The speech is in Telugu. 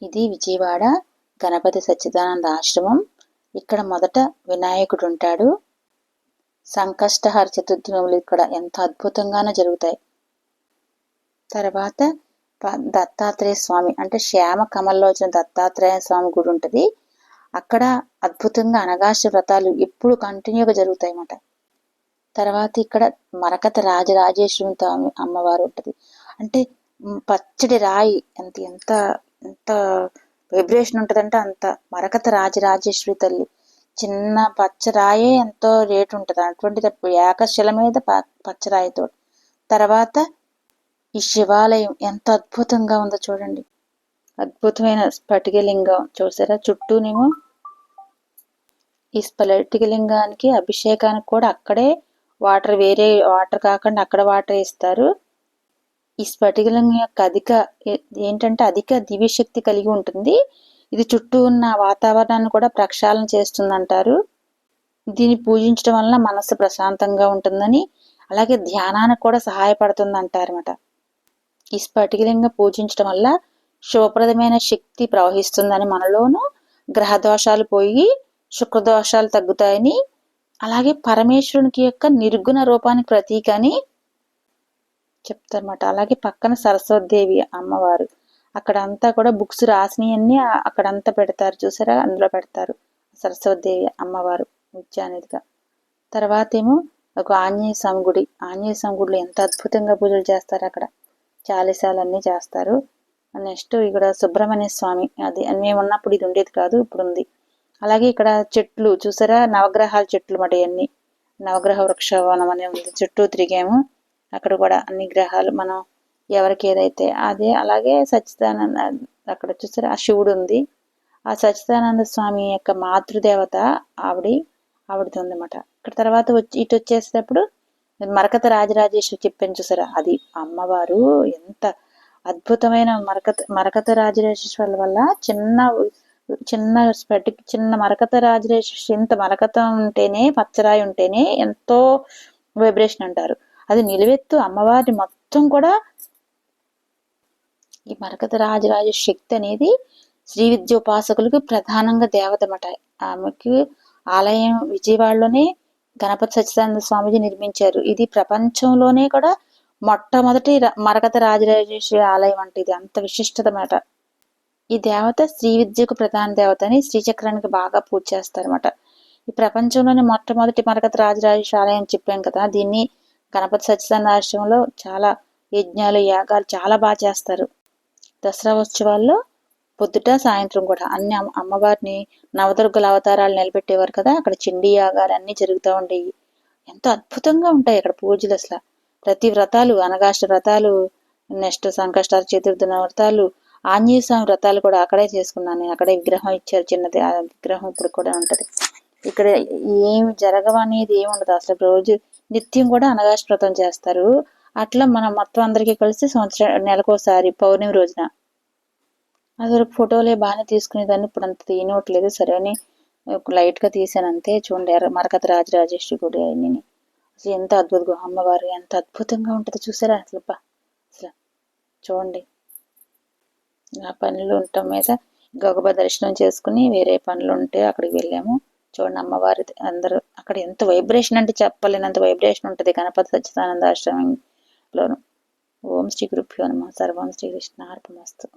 ఇది విజయవాడ గణపతి సచ్చిదానంద ఆశ్రమం. ఇక్కడ మొదట వినాయకుడు ఉంటాడు. సంకష్టహర చతుర్థి ఇక్కడ ఎంత అద్భుతంగానో జరుగుతాయి. తర్వాత దత్తాత్రేయ స్వామి అంటే శ్యామ కమల్లో వచ్చిన దత్తాత్రేయ స్వామి గుడి ఉంటుంది. అక్కడ అద్భుతంగా అనగాష్ట వ్రతాలు ఎప్పుడు కంటిన్యూగా జరుగుతాయి అన్నమాట. తర్వాత ఇక్కడ మరకత రాజరాజేశ్వరి అమ్మవారు ఉంటుంది. అంటే పచ్చడి రాయి ఎంత ఎంత ఎంత వైబ్రేషన్ ఉంటుందంటే అంత. మరకత రాజరాజేశ్వరి తల్లి చిన్న పచ్చరాయే ఎంతో రేటు ఉంటుంది. అటువంటిది ఏకశిల మీద పచ్చరాయితో. తర్వాత ఈ శివాలయం ఎంత అద్భుతంగా ఉందో చూడండి. అద్భుతమైన స్ఫటికలింగం చూసారా చుట్టూనేమో. ఈ స్ఫటికలింగానికి అభిషేకానికి కూడా అక్కడే వాటర్, వేరే వాటర్ కాకుండా అక్కడ వాటర్ ఇస్తారు. ఈ స్ఫటికలింగం యొక్క అధిక దివ్యశక్తి కలిగి ఉంటుంది. ఇది చుట్టూ ఉన్న వాతావరణాన్ని కూడా ప్రక్షాళన చేస్తుంది అంటారు. దీన్ని పూజించడం వలన మనసు ప్రశాంతంగా ఉంటుందని, అలాగే ధ్యానానికి కూడా సహాయపడుతుంది అంటారన్నమాట. ఈ స్ఫటికలింగం పూజించడం వల్ల శుభప్రదమైన శక్తి ప్రవహిస్తుందని, మనలోనూ గ్రహ దోషాలు పోయి శుక్రదోషాలు తగ్గుతాయని, అలాగే పరమేశ్వరునికి యొక్క నిర్గుణ రూపానికి ప్రతీక అని చెప్తారన్నమాట. అలాగే పక్కన సరస్వతీదేవి అమ్మవారు, అక్కడంతా కూడా బుక్స్ రాసినవన్నీ అక్కడంతా పెడతారు చూసారా, అందులో పెడతారు సరస్వతీదేవి అమ్మవారు నిత్యానిధిగా. తర్వాత ఏమో ఒక ఆంజనేయ స్వామి గుడి. ఆంజనేయ స్వామి గుడిలో ఎంత అద్భుతంగా పూజలు చేస్తారు. అక్కడ చాలీసాలన్నీ చేస్తారు. నెక్స్ట్ ఇక్కడ సుబ్రహ్మణ్య స్వామి, అది మేము ఉన్నప్పుడు ఇది ఉండేది కాదు, ఇప్పుడు ఉంది. అలాగే ఇక్కడ చెట్లు చూసారా, నవగ్రహాల చెట్లు మాట. ఇవన్నీ నవగ్రహ వృక్షవనం అనే ఉంది. చుట్టూ తిరిగాము. అక్కడ కూడా అన్ని గ్రహాలు మనం ఎవరికి ఏదైతే అదే. అలాగే సచ్చిదానంద అక్కడ చూసారా ఆ శివుడు ఉంది. ఆ సచ్చిదానంద స్వామి యొక్క మాతృదేవత ఆవిడది ఉందన్నమాట. ఇక్కడ తర్వాత ఇటు వచ్చేసేటప్పుడు మరకత రాజరాజేశ్వరి చెప్పాను చూసారా, అది అమ్మవారు. ఎంత అద్భుతమైన మరకత రాజరాజేశ్వరి వల్ల చిన్న మరకత రాజరాజేశ్వరి, ఇంత మరకతం ఉంటేనే, పచ్చరాయి ఉంటేనే ఎంతో వైబ్రేషన్ అంటారు. అది నిలువెత్తు అమ్మవారిని మొత్తం కూడా. ఈ మరకత రాజరాజ శక్తి అనేది శ్రీ విద్య ఉపాసకులకు ప్రధానంగా దేవత అన్నమాట. ఆమెకి ఆలయం విజయవాడలోనే గణపతి సచ్చిదానంద స్వామిజీ నిర్మించారు. ఇది ప్రపంచంలోనే కూడా మొట్టమొదటి మరకత రాజరాజేశ్వరి ఆలయం అంటే ఇది అంత విశిష్టత అన్నమాట. ఈ దేవత శ్రీ విద్యకు ప్రధాన దేవత అని శ్రీచక్రానికి బాగా పూజ చేస్తారన్నమాట. ఈ ప్రపంచంలోనే మొట్టమొదటి మరకత రాజరాజేశ్వరి ఆలయం చెప్పాం కదా, దీన్ని గణపతి సచ్చిదానంద ఆశ్రమంలో చాలా యజ్ఞాలు, యాగాలు చాలా బాగా చేస్తారు. దసరా ఉత్సవాల్లో పొద్దుట సాయంత్రం కూడా అన్ని అమ్మవారిని నవదుర్గల అవతారాలు నిలబెట్టేవారు కదా, అక్కడ చండీ యాగాలు అన్ని జరుగుతూ ఉండేవి. ఎంతో అద్భుతంగా ఉంటాయి అక్కడ పూజలు. అసలు ప్రతి వ్రతాలు, అనగాష్ట వ్రతాలు, నెక్స్ట్ సంకష్టాల చతుర్థి వ్రతాలు, ఆంజనేయ స్వామి వ్రతాలు కూడా అక్కడే చేసుకున్నాను. అక్కడే విగ్రహం ఇచ్చారు చిన్నది. ఆ విగ్రహం ఇప్పుడు కూడా ఉంటది. ఇక్కడ ఏమి జరగవనేది ఏమి ఉండదు అసలు. రోజు నిత్యం కూడా అనగాష్ట వ్రతం చేస్తారు. అట్లా మనం మొత్తం అందరికీ కలిసి నెలకోసారి పౌర్ణమి రోజున అదొక ఫోటోలే బాగానే తీసుకునేదాన్ని. ఇప్పుడు అంత తీయనట్లేదు, సరే అని లైట్ గా తీసాను అంతే. చూడండి మరకత రాజరాజేశ్వరి గుడి అన్ని అసలు ఎంత అద్భుతంగా, అమ్మవారు ఎంత అద్భుతంగా ఉంటుంది చూసారా అసలు. అసలు చూడండి. ఆ పనులు ఉండటం మీద గొగబ దర్శనం చేసుకుని వేరే పనులు ఉంటే అక్కడికి వెళ్ళాము. చూడండి అమ్మవారి అందరూ అక్కడ ఎంత వైబ్రేషన్ అంటే చెప్పలేనంత వైబ్రేషన్ ఉంటుంది గణపతి సచ్చిదానంద ఆశ్రమంలోను. ఓం శ్రీ గురుభ్యో నమః. సర్వం శ్రీకృష్ణార్పణమస్తు.